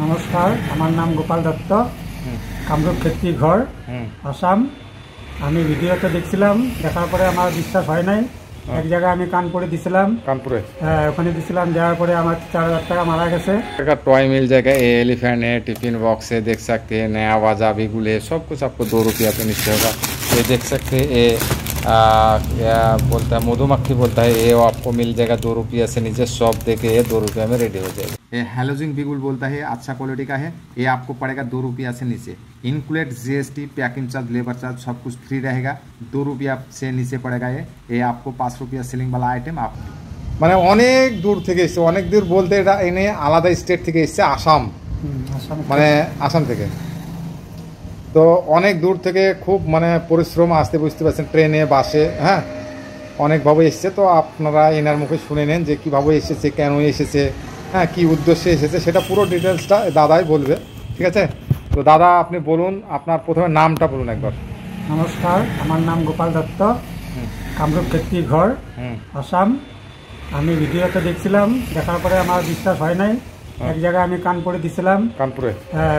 নমস্কার, আমার নাম গোপাল দত্ত, কামরূপ ক্ষেত্রী ঘর, আসাম। আমি ভিডিওতে দেখছিলাম, দেখার পরে আমার বিশ্বাস হয় নাই। এক জায়গায় আমি कानपुर দিছিলাম, कानपुर ওখানে দিছিলাম, দেওয়ার পরে আমার 4000 টাকা মারা গেছে। टॉय मिल जाएगा, ये एलिफेंट है, टिफिन बॉक्स है, देख सकते हैं, नया वाजा भी गुल है, सब कुछ आपको 2 रुपया पे नीचे होगा। ये देख सकते हैं, ये क्या बोलता है, मधुमक्खी बोलता है, ये आपको मिल जाएगा 2 रुपया से नीचे। शॉप देके ये 2 रुपया में रेडी हो जाएगा। ये हैलोजिन बिगुल बोलता है, अच्छा क्वालिटी का है, ये आपको पड़ेगा 2 रुपया से नीचे। Include GST, packing charge, labour charge सब कुछ फ्री रहेगा। 2 रुपया से नीचे पड़ेगा। ये आपको 5 रुपया सेलिंग वाला आइटम। आप মানে অনেক দূর থেকে এসছে, অনেক দূর বলতে এটা এনে আলাদা স্টেট থেকে এসছে, আসাম, মানে আসাম থেকে। তো অনেক দূর থেকে খুব মানে পরিশ্রম, আসতে বুঝতে পারছেন, ট্রেনে বাসে, হ্যাঁ, অনেকভাবে এসছে। তো আপনারা এনার মুখে শুনে নেন যে কীভাবে এসেছে, কেন এসেছে, হ্যাঁ, কী উদ্দেশ্যে এসেছে, সেটা পুরো ডিটেলসটা দাদাই বলবে, ঠিক আছে? তো দাদা আপনি বলুন, আপনার প্রথমে নামটা বলুন একবার। নমস্কার, আমার নাম গোপাল দত্ত, কামরূপ ক্ষেত্রী ঘর, আসাম। আমি ভিডিওতে দেখছিলাম, দেখার পরে আমার বিশ্বাস হয় নাই। এক জায়গায় আমি कानपुर দিছিলাম, कानपुर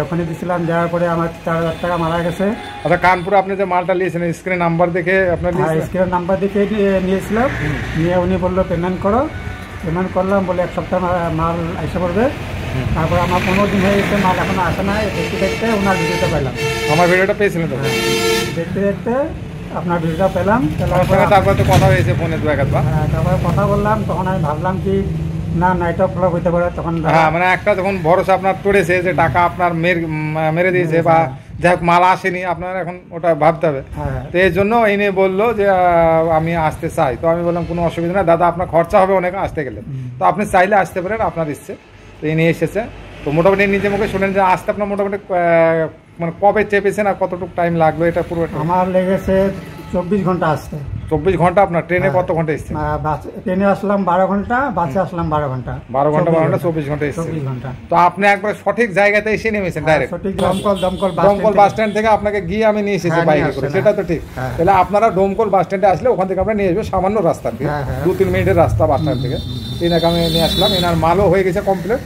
ওখানে দিছিলাম, দেওয়ার পরে আমার 4000 টাকা মারা গেছে। আচ্ছা, कानपुर আপনি যে মালটা নিয়েছেন, স্ক্রিন নাম্বার দেখে আপনার স্ক্রিন নাম্বার দেখে নিয়েছিলাম, নিয়ে উনি বললো পেমেন্ট করো। পেমেন্ট করলাম, বলে 1 সপ্তাহ মাল এসে পড়বে। তারপর আমার 15 দিন হয়ে গেছে, মাল এখনো আসে না। দেখতে দেখতে ওনার ভিডিওটা পেলাম, আমার ভিডিওটা পেয়েছিলেন তো? দেখতে দেখতে আপনার ভিডিওটা পেলাম। তারপরে তো কথা হয়েছে ফোনে 2-1 বার। তারপরে কথা বললাম, তখন আমি ভাবলাম কি না এটা ফ্লপ হইতে পারে। তখন হ্যাঁ, মানে একটা যখন ভরসা আপনার পড়েছে যে টাকা আপনার মেরে দিয়েছে বা যাই হোক মাল আসেনি, আপনার এখন ওটা ভাবতে হবে। তো এই জন্য এনে বললো যে আমি আসতে চাই। তো আমি বললাম কোনো অসুবিধা না দাদা, আপনার খরচা হবে অনেক আসতে গেলে, তো আপনি চাইলে আসতে পারেন, আপনার ইচ্ছে। তো এনে এসেছে। তো মোটামুটি নিজে মুখে শুনেন যে আসতে আপনার মোটামুটি মানে কবে চেপেছেন আর কতটুকু টাইম লাগলো? এটা পুরো আমার লেগেছে 24 ঘন্টা আসতে। 24 ঘন্টা? আপনার ট্রেনে কত ঘন্টা এসছে? ট্রেনে আসলাম 12 ঘন্টা, বাসে আসলাম 12 ঘন্টা। 12 ঘন্টা 24 ঘন্টা এসছে। 24 ঘন্টা। তো আপনি একবার সঠিক জায়গাতে এসে নেমেছেন ডাইরেক্ট। সঠিক দমকল বাস স্ট্যান্ড থেকে আপনাকে গিয়ে আমি নিয়ে এসেছি বাইকে করে, সেটা তো ঠিক। তাহলে আপনারা ডোমকল বাস স্ট্যান্ডে আসলে ওখান থেকে আমরা নিয়ে আসবো, সামান্য রাস্তা, 2-3 মিনিটের রাস্তা বাস স্ট্যান্ড থেকে। এনাকে আমি নিয়ে আসলাম, এনার মালও হয়ে গেছে কমপ্লিট।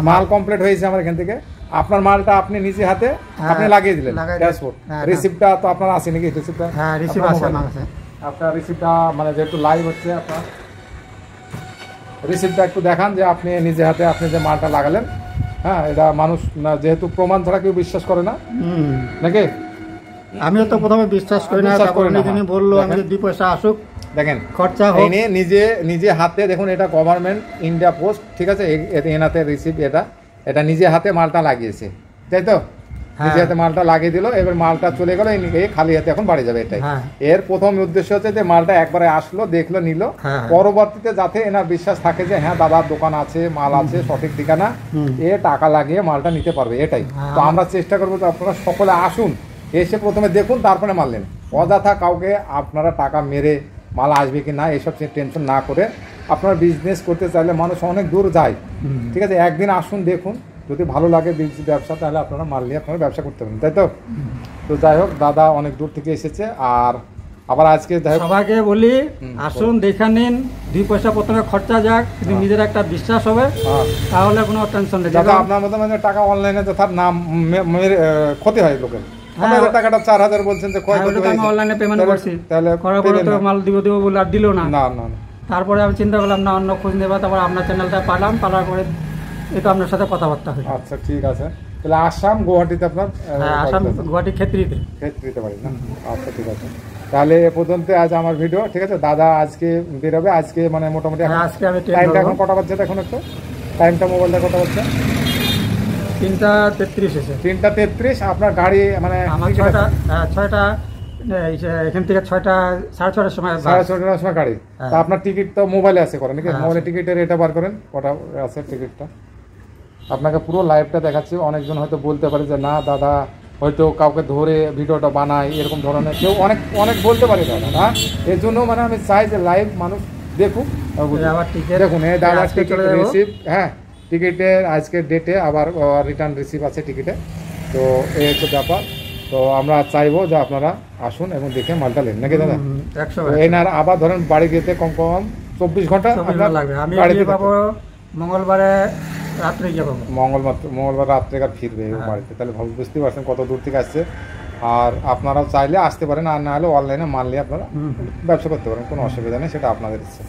মাল কমপ্লিট হয়েছে আমার এখান থেকে। আপনার মালটা আপনি নিজে হাতে আপনি লাগিয়ে দিলেন, ড্যাশবোর্ড। রিসিপ্টটা তো আপনার আছে নাকি? রিসিপ্টটা? হ্যাঁ, রিসিপ্ট আছে আমার কাছে। আপনার রিসিপ্টটা মানে যেহেতু লাইভ হচ্ছে, আপনার রিসিপ্টটা একটু দেখান যে আপনি নিজে হাতে আপনি যে মালটা লাগালেন। হ্যাঁ, এটা মানুষ না, যেহেতু প্রমাণ ছাড়া কেউ বিশ্বাস করে না নাকি? আমিও তো প্রথমে বিশ্বাস করি না, তিনি বললো আমি 2 পয়সা আসুক, দেখেন খরচা এনে নিজে হাতে দেখুন, এটা গভর্নমেন্ট ইন্ডিয়া পোস্ট, ঠিক আছে? এনাতে রিসিপ্ট, এটা নিজে হাতে মালটা লাগিয়েছে, তাই তো? নিজে হাতে মালটা লাগিয়ে দিল, এবার মালটা চলে গেল, খালি হাতে এখন বাড়ি যাবে। এটাই এর প্রথম উদ্দেশ্য হচ্ছে যে মালটা একবারে আসলো, দেখলো, নিল, পরবর্তীতে যাতে এনার বিশ্বাস থাকে যে হ্যাঁ দাদার দোকান আছে, মাল আছে, সঠিক ঠিকানা, এ টাকা লাগিয়ে মালটা নিতে পারবে, এটাই। তো আমরা চেষ্টা করবো যে আপনারা সকলে আসুন, এসে প্রথমে দেখুন, তারপরে মাল নেন। অযথা কাউকে আপনারা টাকা মেরে মাল আসবে কি না এসব টেনশন না করে আপনারা বিজনেস করতে চাইলে মানুষ অনেক দূর যায়, ঠিক আছে? একদিন আসুন, দেখুন, যদি ভালো লাগে ব্যবসা, তাহলে আপনারা মাল নিয়ে আপনারা ব্যবসা করতে পারেন, তাই তো? তো যাই হোক, দাদা অনেক দূর থেকে এসেছে। আর আবার আজকে সবাইকে বলি, আসুন, দেখে নিন, 2 পয়সা প্রথমে খরচা যাক, কিন্তু নিজের একটা বিশ্বাস হবে, তাহলে কোনো টেনশন নেই। দাদা আপনার মতো মানে টাকা অনলাইনে তো তার নাম ক্ষতি হয় লোকের। টাকাটা 4000 বলছেন যে আমি অনলাইনে পেমেন্ট করছি, তাহলে করার পরে তো মাল দিব বলে আর দিল না। তারপরে আমি চিন্তা করলাম না, অন্য খোঁজ নেবা। তারপর আপনার চ্যানেলটা পালাম, পালার পরে এটা আপনার সাথে কথাবার্তা হয়। আচ্ছা, ঠিক আছে। তাহলে আসাম গুয়াহাটিতে আপনার? আসাম গুয়াহাটি ক্ষেত্রিতে বাড়ি না? আচ্ছা, ঠিক আছে। তাহলে এ পর্যন্ত আজ আমার ভিডিও, ঠিক আছে? দাদা আজকে বেরোবে, আজকে মানে মোটামুটি আজকে আমি টাইমটা এখন কটা বাজছে? এখন একটু টাইমটা মোবাইলটা কটা বাজছে? 3:33 এসে। 3:33। আপনার গাড়ি মানে আমার 6টা এখান থেকে 6টা 6:30টার সময়, 6:30টার সময় গাড়ি। তা আপনার টিকিট তো মোবাইলে আছে করেন নাকি? মোবাইলে টিকিটের এটা বার করেন, কটা আছে টিকিটটা? আপনাকে পুরো লাইভটা দেখাচ্ছি। অনেকজন হয়তো বলতে পারে যে না দাদা হয়তো কাউকে ধরে ভিডিওটা বানায়, এরকম ধরনের কেউ অনেক বলতে পারে দাদা, না? এর জন্য মানে আমি চাই যে লাইভ মানুষ দেখুক। দেখুন, এই দাদার টিকিট রিসিপ্ট, হ্যাঁ, টিকিটের আজকের ডেটে আবার রিটার্ন রিসিপ্ট আছে টিকিটে। তো এই হচ্ছে ব্যাপার। তো আমরা চাইবো যে আপনারা আসুন এবং দেখে মালটা নেন, নাকি দাদা? এনার আবার ধরেন বাড়ি যেতে কম 24 ঘন্টা লাগবে। আমি পাবো মঙ্গলবারে রাত্রে গিয়ে পাবো। মঙ্গলবার রাত্রে আর ফিরবে ও বাড়িতে। তাহলে বুঝতে পারছেন কত দূর থেকে আসছে। আর আপনারাও চাইলে আসতে পারেন, আর না হলে অনলাইনে মাল নিয়ে আপনারা ব্যবসা করতে পারেন, কোনো অসুবিধা নেই, সেটা আপনাদের ইচ্ছে।